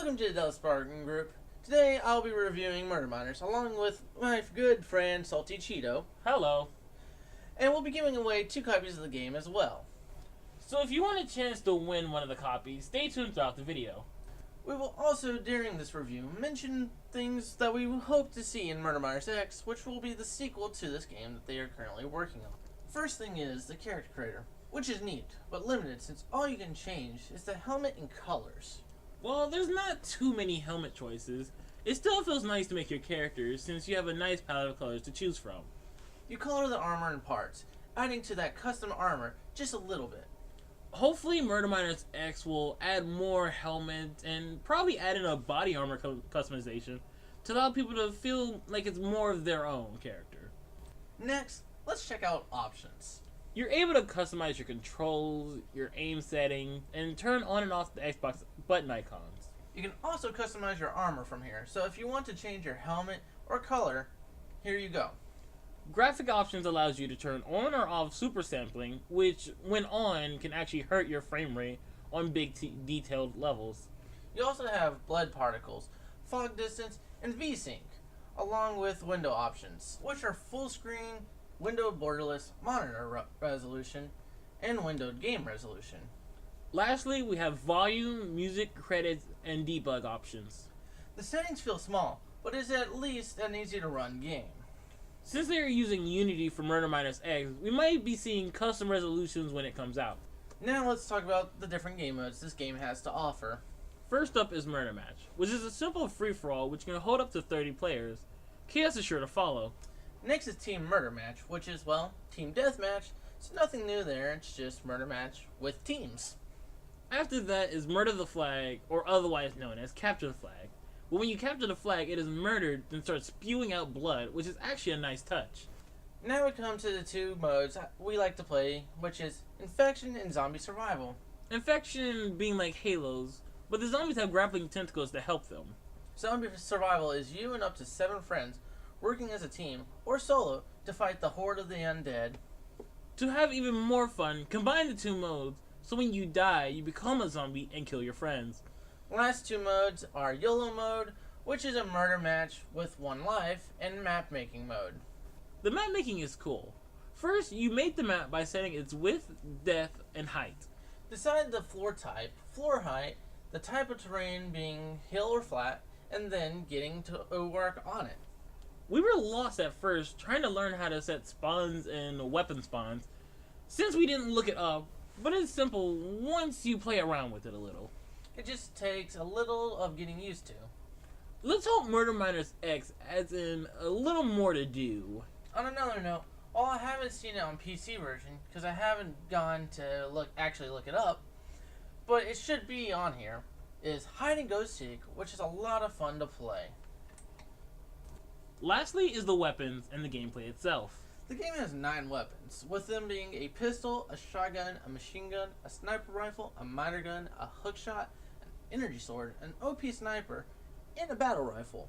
Welcome to the DeadlestSpartanGroup. Today I'll be reviewing Murder Miners along with my good friend Salty CheeTo. Hello. And we'll be giving away 2 copies of the game as well. So if you want a chance to win one of the copies, stay tuned throughout the video. We will also, during this review, mention things that we hope to see in Murder Miners X, which will be the sequel to this game that they are currently working on. First thing is the character creator, which is neat, but limited since all you can change is the helmet and colors. Well, there's not too many helmet choices. It still feels nice to make your characters since you have a nice palette of colors to choose from. You color the armor and parts, adding to that custom armor just a little bit. Hopefully Murder Miners X will add more helmets and probably add in a body armor customization to allow people to feel like it's more of their own character. Next, let's check out options. You're able to customize your controls, your aim setting, and turn on and off the Xbox button icons. You can also customize your armor from here, so if you want to change your helmet or color, here you go. Graphic options allows you to turn on or off super sampling, which when on can actually hurt your frame rate on big detailed levels. You also have blood particles, fog distance, and VSync, along with window options, which are full screen, windowed borderless, monitor resolution, and windowed game resolution. Lastly, we have volume, music, credits, and debug options. The settings feel small, but is at least an easy to run game. Since they are using Unity for Murder Miners X, we might be seeing custom resolutions when it comes out. Now let's talk about the different game modes this game has to offer. First up is Murder Match, which is a simple free-for-all which can hold up to 30 players. Chaos is sure to follow. Next is Team Murder Match, which is, well, Team Deathmatch. It's nothing new there, it's just Murder Match with teams. After that is Murder the Flag, or otherwise known as Capture the Flag. But when you capture the flag, it is murdered and starts spewing out blood, which is actually a nice touch. Now we come to the 2 modes we like to play, which is Infection and Zombie Survival. Infection being like halos, but the zombies have grappling tentacles to help them. Zombie Survival is you and up to 7 friends working as a team or solo to fight the horde of the undead. To have even more fun, combine the 2 modes, so when you die, you become a zombie and kill your friends. Last 2 modes are YOLO mode, which is a murder match with 1 life, and map making mode. The map making is cool. First, you make the map by setting its width, depth, and height. Decide the floor type, floor height, the type of terrain being hill or flat, and then getting to work on it. We were lost at first trying to learn how to set spawns and weapon spawns, since we didn't look it up, but it's simple once you play around with it a little. It just takes a little of getting used to. Let's hope Murder Miners X adds in a little more to do. On another note, while I haven't seen it on PC version, because I haven't gone to actually look it up, but it should be on here, is Hide and Go Seek, which is a lot of fun to play. Lastly is the weapons and the gameplay itself. The game has 9 weapons, with them being a pistol, a shotgun, a machine gun, a sniper rifle, a miter gun, a hookshot, an energy sword, an OP sniper, and a battle rifle.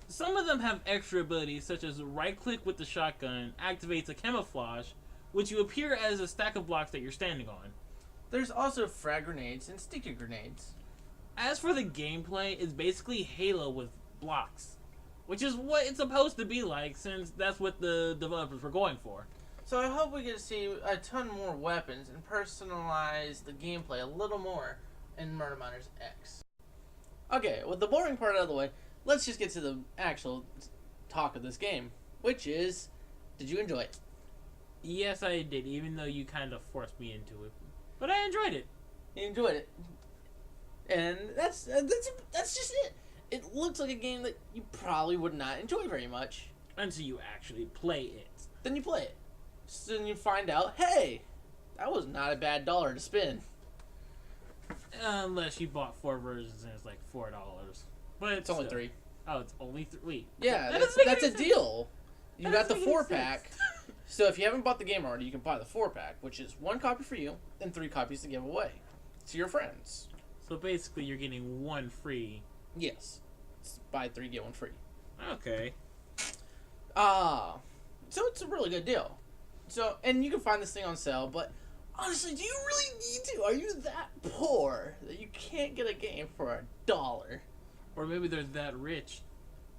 Some of them have extra abilities such as right click with the shotgun activates a camouflage, which you appear as a stack of blocks that you're standing on. There's also frag grenades and sticky grenades. As for the gameplay, it's basically Halo with blocks, which is what it's supposed to be like since that's what the developers were going for. So I hope we get to see a ton more weapons and personalize the gameplay a little more in Murder Miners X. Okay, with the boring part out of the way, let's just get to the actual talk of this game, which is, did you enjoy it? Yes, I did, even though you kind of forced me into it. But I enjoyed it. You enjoyed it. And that's just it. It looks like a game that you probably would not enjoy very much. Until you actually play it. Then you play it. So then you find out, hey, that was not a bad dollar to spend. Unless you bought 4 versions and it's like $4. But It's only 3. Oh, it's only 3. Yeah, that's a deal. You got the 4-pack. So if you haven't bought the game already, you can buy the 4-pack, which is 1 copy for you and 3 copies to give away to your friends. So basically you're getting 1 free. Yes. It's buy 3, get 1 free. Okay. So it's a really good deal. So, and you can find this thing on sale, but Honestly, do you really need to? Are you that poor that you can't get a game for $1? Or maybe they're that rich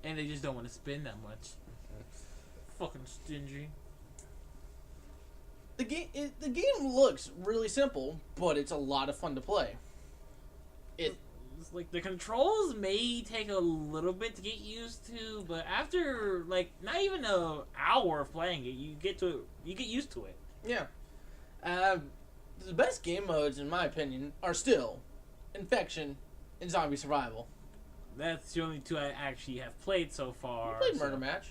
and they just don't want to spend that much. Fucking stingy. The game looks really simple, but it's a lot of fun to play. It's like the controls may take a little bit to get used to, but after like not even an hour of playing it, you get used to it. Yeah. The best game modes, in my opinion, are still Infection and Zombie Survival. That's the only two I actually have played so far. You played Murder Match.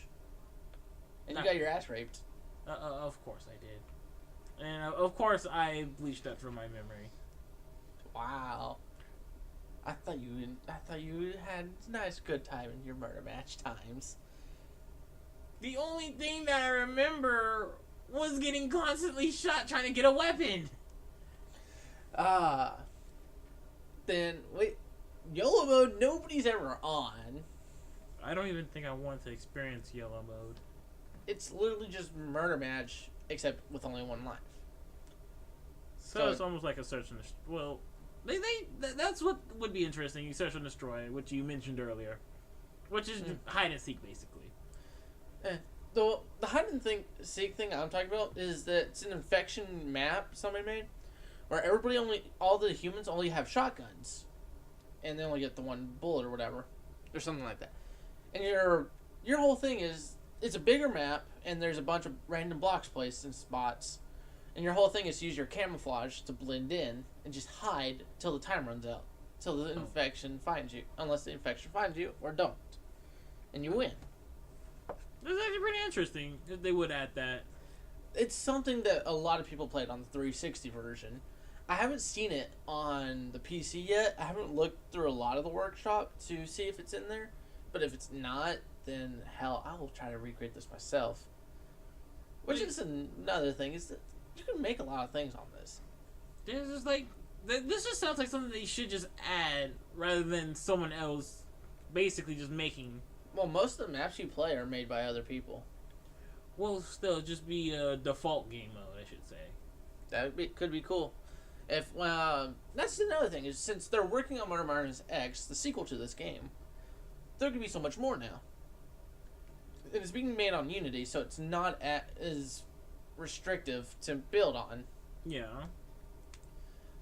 And you got your ass raped. Of course I did. And of course I bleached that from my memory. Wow. I thought you had a nice good time in your Murder Match times. The only thing that I remember was getting constantly shot trying to get a weapon. Then wait, YOLO mode nobody's ever on. I don't even think I want to experience YOLO mode. It's literally just Murder Match, except with only one life. So it's almost like a search and well, that's what would be interesting. You search and destroy, which you mentioned earlier, which is hide and seek basically. The hide and seek thing I'm talking about is that it's an Infection map somebody made, where all the humans only have shotguns, and they only get the one bullet or whatever, or something like that. And your whole thing is it's a bigger map, and there's a bunch of random blocks placed in spots, and your whole thing is to use your camouflage to blend in and just hide till the time runs out, till the infection finds you, unless the infection finds you or don't, and you win. That's actually pretty interesting if they would add that. It's something that a lot of people played on the 360 version. I haven't seen it on the PC yet. I haven't looked through a lot of the workshop to see if it's in there. But if it's not, then hell, I will try to recreate this myself. Which is another thing, is that you can make a lot of things on this. This is like, this just sounds like something they should just add rather than someone else basically just making. Well, most of the maps you play are made by other people. Well, still, just be a default game mode, I should say. That could be cool. If that's another thing, is since they're working on Murder Miners X, the sequel to this game, there could be so much more now. And it's being made on Unity, so it's not as restrictive to build on. Yeah.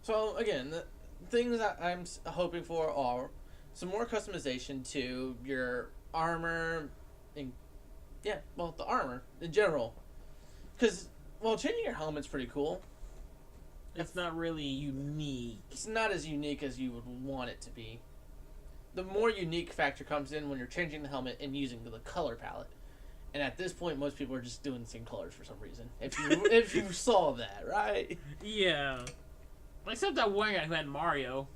So again, the things that I'm hoping for are some more customization to your armor, and the armor in general. Because changing your helmet's pretty cool. It's not really unique. It's not as unique as you would want it to be. The more unique factor comes in when you're changing the helmet and using the color palette. And at this point, most people are just doing the same colors for some reason. If you saw that, right? Yeah. Except that one guy who had Mario.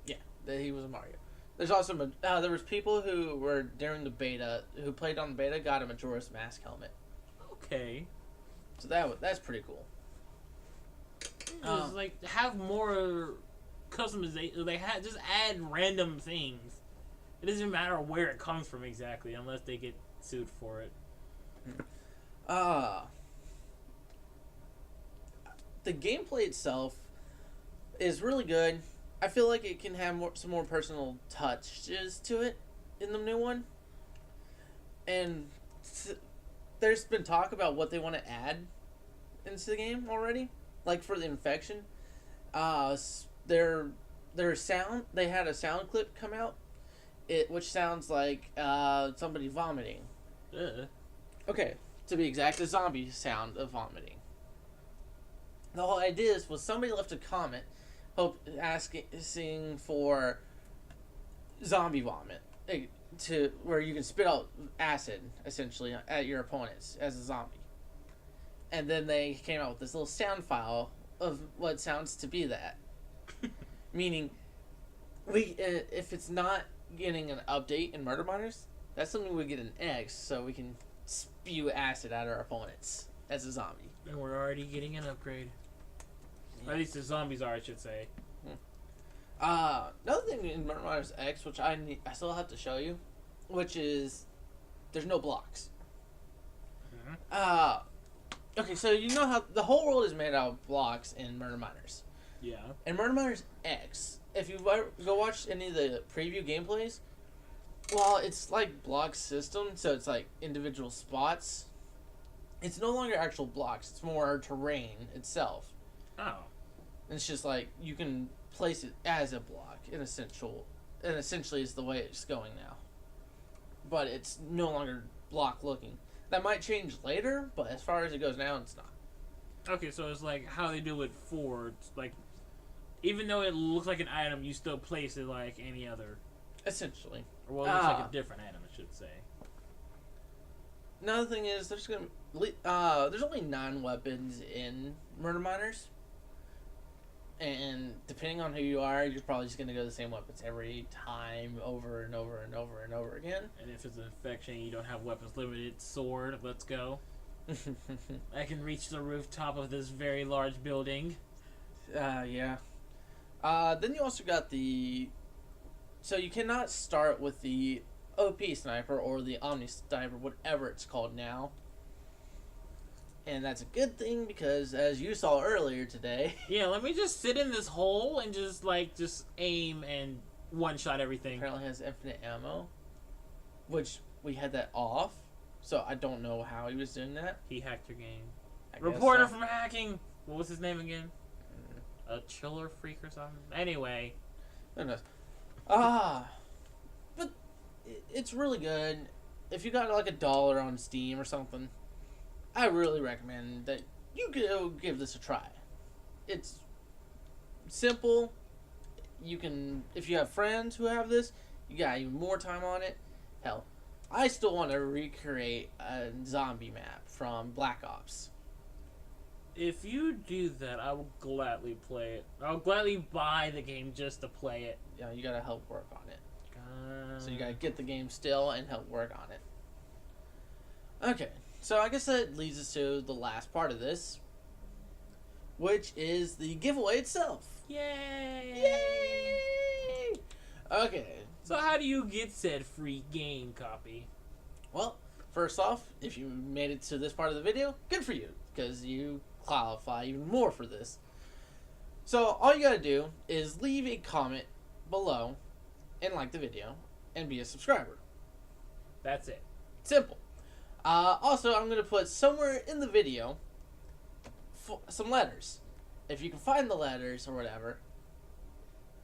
Yeah, he was a Mario. There's also there was people who were during the beta who played on the beta got a Majora's Mask helmet. Okay. So that's pretty cool. Just like have more customization. They just add random things. It doesn't matter where it comes from exactly, unless they get sued for it. The gameplay itself is really good. I feel like it can have some more personal touches to it in the new one. And there's been talk about what they want to add into the game already. Like for the Infection, their sound, they had a sound clip come out, which sounds like somebody vomiting. Okay, to be exact, a zombie sound of vomiting. The whole idea was somebody left a comment, asking for zombie vomit, to where you can spit out acid essentially at your opponents as a zombie. And then they came out with this little sound file of what sounds to be that. Meaning, if it's not getting an update in Murder Miners, that's something we get an X, so we can spew acid at our opponents as a zombie. And we're already getting an upgrade. Yeah. At least the zombies are, I should say. Another thing in Murder Miners X, which I still have to show you, which is there's no blocks. Okay, so you know how the whole world is made out of blocks in Murder Miners. Yeah. And Murder Miners X, if you go watch any of the preview gameplays, well, it's like block system, so it's like individual spots. It's no longer actual blocks; it's more terrain itself. Oh. And it's just like you can place it as a block and essentially is the way it's going now. But it's no longer block looking. That might change later, but as far as it goes now, it's not. Okay, so it's like how they do it forwards. Like, even though it looks like an item, you still place it like any other. Essentially. Or well, it looks like a different item, I should say. Another thing is there's only 9 weapons in Murder Miners. And depending on who you are, you're probably just going to go the same weapons every time, over and over and over and over again. And if it's an infection, you don't have weapons limited, sword, let's go. I can reach the rooftop of this very large building. Yeah. Then you also got so you cannot start with the OP sniper or the Omni sniper, whatever it's called now. And that's a good thing because, as you saw earlier today... Yeah, let me just sit in this hole and just aim and one-shot everything. Apparently has infinite ammo, which we had that off, so I don't know how he was doing that. He hacked your game. Reporter Reporter from hacking! What was his name again? A chiller freak or something? Anyway. Who knows? But it's really good. If you got like $1 on Steam or something, I really recommend that you go give this a try. It's simple. You can, if you have friends who have this, you got even more time on it. Hell, I still want to recreate a zombie map from Black Ops. If you do that, I will gladly play it. I'll gladly buy the game just to play it. Yeah, you gotta help work on it. So you gotta get the game still and help work on it. Okay, so I guess that leads us to the last part of this, which is the giveaway itself. Yay! Yay! Okay. So how do you get said free game copy? Well, first off, if you made it to this part of the video, good for you, because you qualify even more for this. So all you gotta do is leave a comment below and like the video and be a subscriber. That's it. Simple. Also, I'm gonna put somewhere in the video some letters. If you can find the letters or whatever,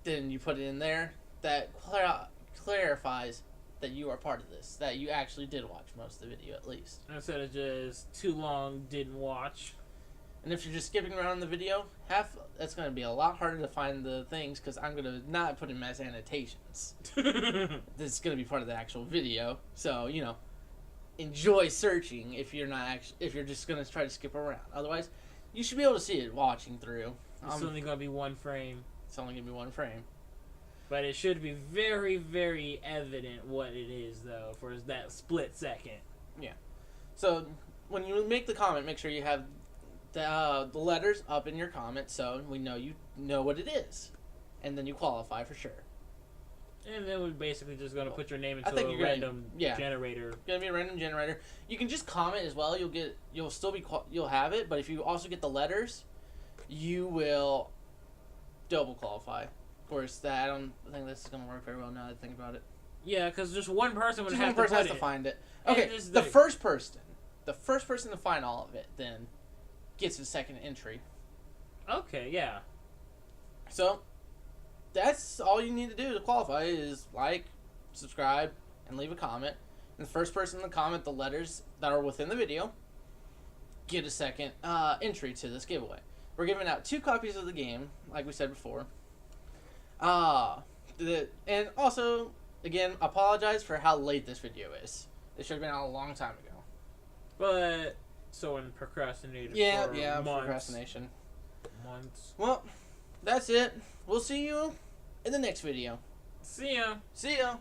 then you put it in there. That clarifies that you are part of this, that you actually did watch most of the video at least. Instead of just too long, didn't watch. And if you're just skipping around the video, that's going to be a lot harder to find the things because I'm going to not put them as annotations. This is going to be part of the actual video. So, you know, enjoy searching if you're just going to try to skip around. Otherwise, you should be able to see it watching through. It's only going to be one frame. It's only going to be one frame. But it should be very, very evident what it is, though, for that split second. Yeah. So, when you make the comment, make sure you have the letters up in your comment so we know you know what it is. And then you qualify for sure. And then we're basically just going to put your name into a random generator. It's going to be a random generator. You can just comment as well. You'll have it, but if you also get the letters, you will double qualify. Of course, I don't think this is going to work very well now that I think about it. Yeah, because just one person would have to find it. Okay, the first person to find all of it then gets a second entry. Okay, yeah. So, that's all you need to do to qualify is like, subscribe, and leave a comment. And the first person to comment the letters that are within the video get a second entry to this giveaway. We're giving out 2 copies of the game, like we said before. And also, again, apologize for how late this video is. It should have been out a long time ago. But someone procrastinated for months. Procrastination. Months. Well, that's it. We'll see you in the next video. See ya. See ya.